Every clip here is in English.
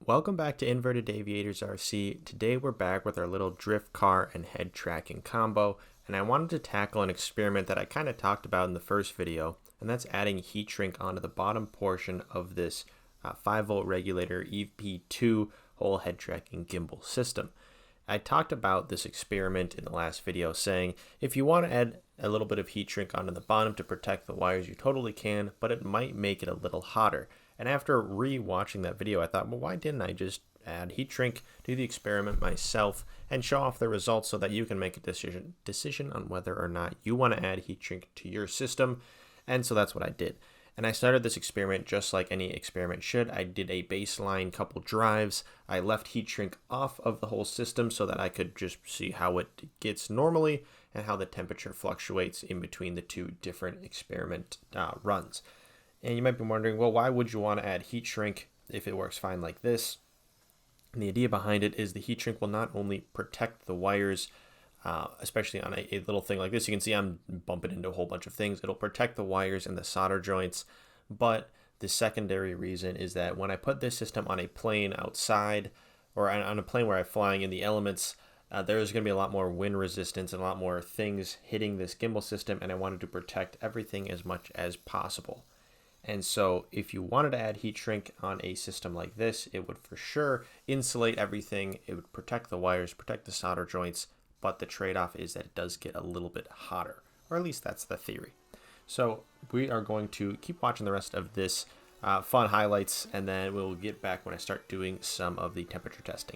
Welcome back to Inverted Aviators RC. Today we're back with our little drift car and head tracking combo, and I wanted to tackle an experiment that I kind of talked about in the first video, and that's adding heat shrink onto the bottom portion of this 5-volt regulator EP2 whole head tracking gimbal system. I talked about this experiment in the last video, saying if you want to add a little bit of heat shrink onto the bottom to protect the wires, you totally can, but it might make it a little hotter. And after re-watching that video, I thought, well, why didn't I just add heat shrink, do the experiment myself, and show off the results so that you can make a decision on whether or not you want to add heat shrink to your system. And so that's what I did. And I started this experiment just like any experiment should. I did a baseline couple drives. I left heat shrink off of the whole system so that I could just see how it gets normally and how the temperature fluctuates in between the two different experiment runs. And you might be wondering, well, why would you want to add heat shrink if it works fine like this? And the idea behind it is the heat shrink will not only protect the wires, especially on a little thing like this. You can see I'm bumping into a whole bunch of things. It'll protect the wires and the solder joints. But the secondary reason is that when I put this system on a plane outside, or on a plane where I'm flying in the elements, there's going to be a lot more wind resistance and a lot more things hitting this gimbal system, and I wanted to protect everything as much as possible. And so if you wanted to add heat shrink on a system like this, it would for sure insulate everything. It would protect the wires, protect the solder joints, but the trade-off is that it does get a little bit hotter, or at least that's the theory. So we are going to keep watching the rest of this fun highlights, and then we'll get back when I start doing some of the temperature testing.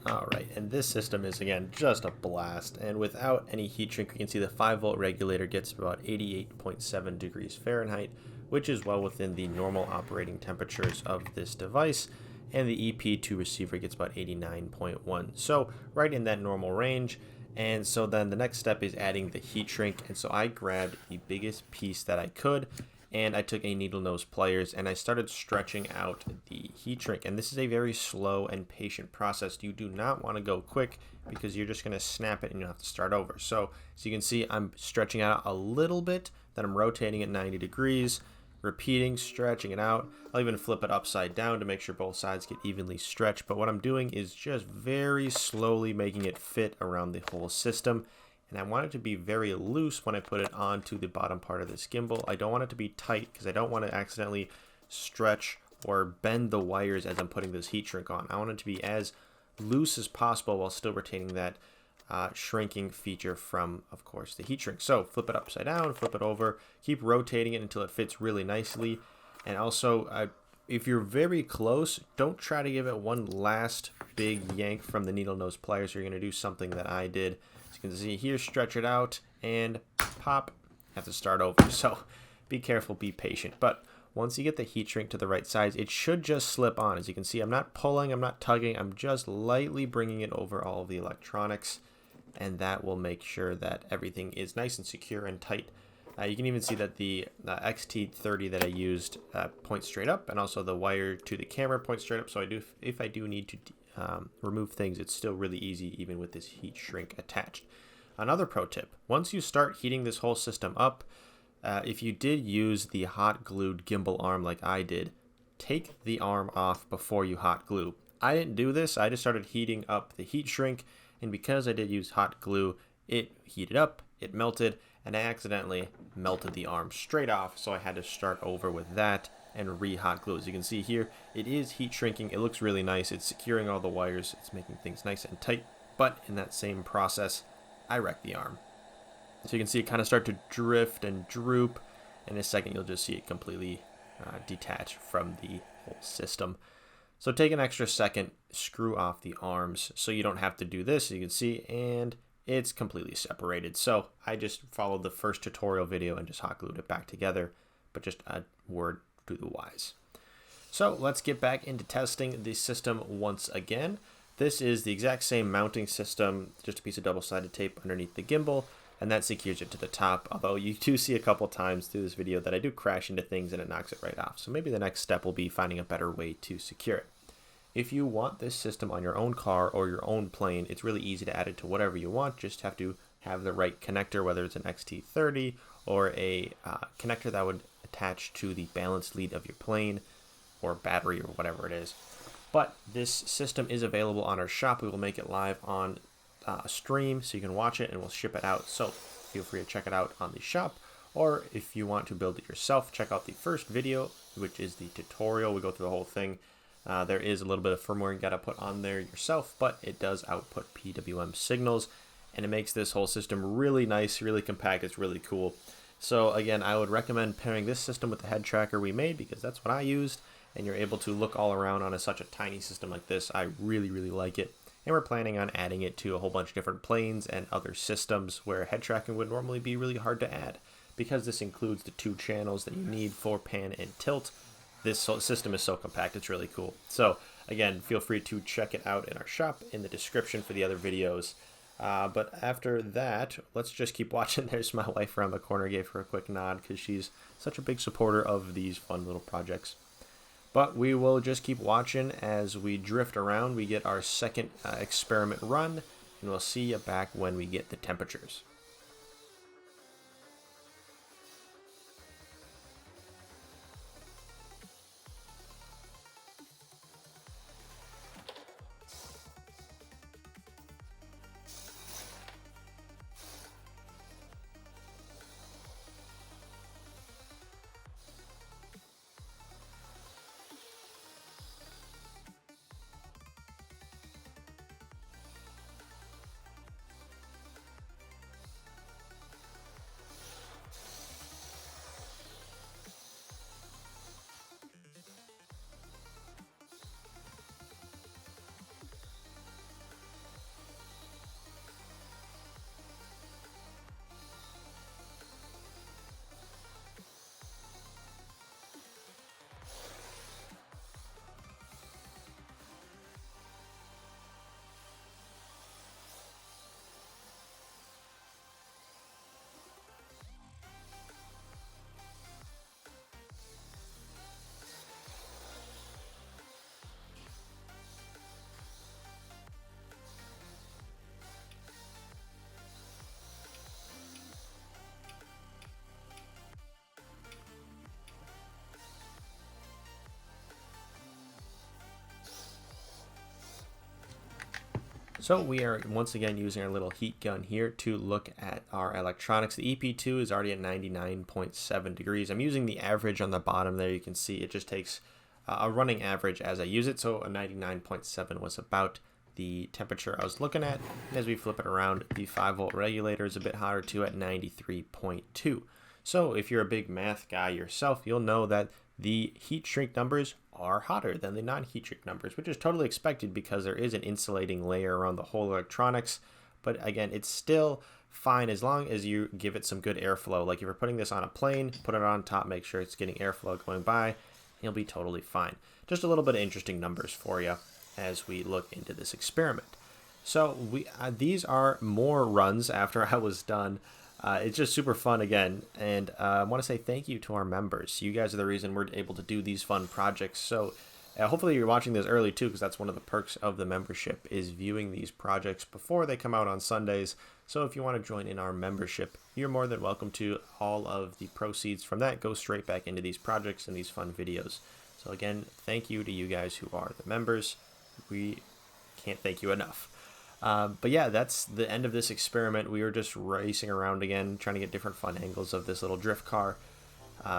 All right, and this system is, again, just a blast. And without any heat shrink, you can see the 5-volt regulator gets about 88.7 degrees Fahrenheit, which is well within the normal operating temperatures of this device. And the EP2 receiver gets about 89.1. So right in that normal range. And so then the next step is adding the heat shrink. And so I grabbed the biggest piece that I could, and I took a needle nose pliers and I started stretching out the heat shrink. And this is a very slow and patient process. You do not want to go quick because you're just going to snap it and you'll have to start over. So as you can see, I'm stretching out a little bit, then I'm rotating at 90 degrees, repeating, stretching it out. I'll even flip it upside down to make sure both sides get evenly stretched. But what I'm doing is just very slowly making it fit around the whole system. And I want it to be very loose when I put it onto the bottom part of this gimbal. I don't want it to be tight because I don't want to accidentally stretch or bend the wires as I'm putting this heat shrink on. I want it to be as loose as possible while still retaining that shrinking feature from, of course, the heat shrink. So flip it upside down, flip it over, keep rotating it until it fits really nicely. And also, if you're very close, don't try to give it one last big yank from the needle nose pliers. You're going to do something that I did. As you can see here, stretch it out and pop, have to start over. So be careful, be patient. But once you get the heat shrink to the right size, it should just slip on. As you can see, I'm not pulling, I'm not tugging, I'm just lightly bringing it over all of the electronics, and that will make sure that everything is nice and secure and tight You can even see that the XT30 that I used points straight up, and also the wire to the camera points straight up. So if I do need to remove things, it's still really easy even with this heat shrink attached. Another pro tip: once you start heating this whole system up, if you did use the hot glued gimbal arm like I did, take the arm off before you hot glue. I didn't do this. I just started heating up the heat shrink, and because I did use hot glue, it heated up, it melted, and I accidentally melted the arm straight off, so I had to start over with that and re-hot glue. As you can see here, it is heat shrinking. It looks really nice. It's securing all the wires. It's making things nice and tight, but in that same process, I wrecked the arm. So you can see it kind of start to drift and droop. In a second, you'll just see it completely detach from the whole system. So take an extra second, screw off the arms so you don't have to do this, as you can see, and it's completely separated. So I just followed the first tutorial video and just hot glued it back together, but just a word to the wise. So let's get back into testing the system once again. This is the exact same mounting system, just a piece of double-sided tape underneath the gimbal, and that secures it to the top, although you do see a couple times through this video that I do crash into things and it knocks it right off. So maybe the next step will be finding a better way to secure it. If you want this system on your own car or your own plane, it's really easy to add it to whatever you want. Just have to have the right connector, whether it's an XT30 or a connector that would attach to the balance lead of your plane or battery or whatever it is. But this system is available on our shop. We will make it live on a stream so you can watch it, and we'll ship it out. So feel free to check it out on the shop. Or if you want to build it yourself, check out the first video, which is the tutorial. We go through the whole thing. There is a little bit of firmware you got to put on there yourself, but it does output PWM signals, and it makes this whole system really nice, really compact. It's really cool. So again, I would recommend pairing this system with the head tracker we made, because that's what I used, and you're able to look all around on such a tiny system like this. I really, really like it, and we're planning on adding it to a whole bunch of different planes and other systems where head tracking would normally be really hard to add. Because this includes the 2 channels that you need for pan and tilt, this system is so compact, it's really cool. So again, feel free to check it out in our shop, in the description for the other videos. But after that, let's just keep watching. There's my wife around the corner. Gave her a quick nod because she's such a big supporter of these fun little projects. But we will just keep watching as we drift around. We get our second experiment run, and we'll see you back when we get the temperatures. So we are once again using our little heat gun here to look at our electronics. The EP2 is already at 99.7 degrees. I'm using the average on the bottom there. You can see it just takes a running average as I use it. So a 99.7 was about the temperature I was looking at. And as we flip it around, the 5-volt regulator is a bit hotter too at 93.2. So if you're a big math guy yourself, you'll know that the heat shrink numbers are hotter than the non-heat shrink numbers, which is totally expected because there is an insulating layer around the whole electronics. But again, it's still fine as long as you give it some good airflow. Like if you're putting this on a plane, put it on top, make sure it's getting airflow going by, you'll be totally fine. Just a little bit of interesting numbers for you as we look into this experiment. So these are more runs after I was done. It's just super fun again, and I want to say thank you to our members. You guys are the reason we're able to do these fun projects. So hopefully you're watching this early too, because that's one of the perks of the membership is viewing these projects before they come out on Sundays. So if you want to join in our membership, you're more than welcome to. All of the proceeds from that go straight back into these projects and these fun videos. So again, thank you to you guys who are the members. We can't thank you enough. But yeah, that's the end of this experiment. We were just racing around again, trying to get different fun angles of this little drift car.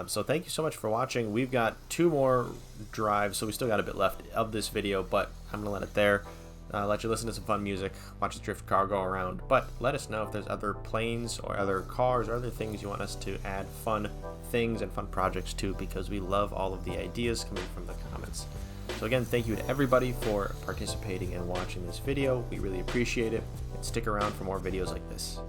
So thank you so much for watching. We've got 2 more drives, so we still got a bit left of this video, but I'm going to let it there. Let you listen to some fun music, watch the drift car go around. But let us know if there's other planes or other cars or other things you want us to add fun things and fun projects to, because we love all of the ideas coming from the comments. So again, thank you to everybody for participating and watching this video. We really appreciate it, and stick around for more videos like this.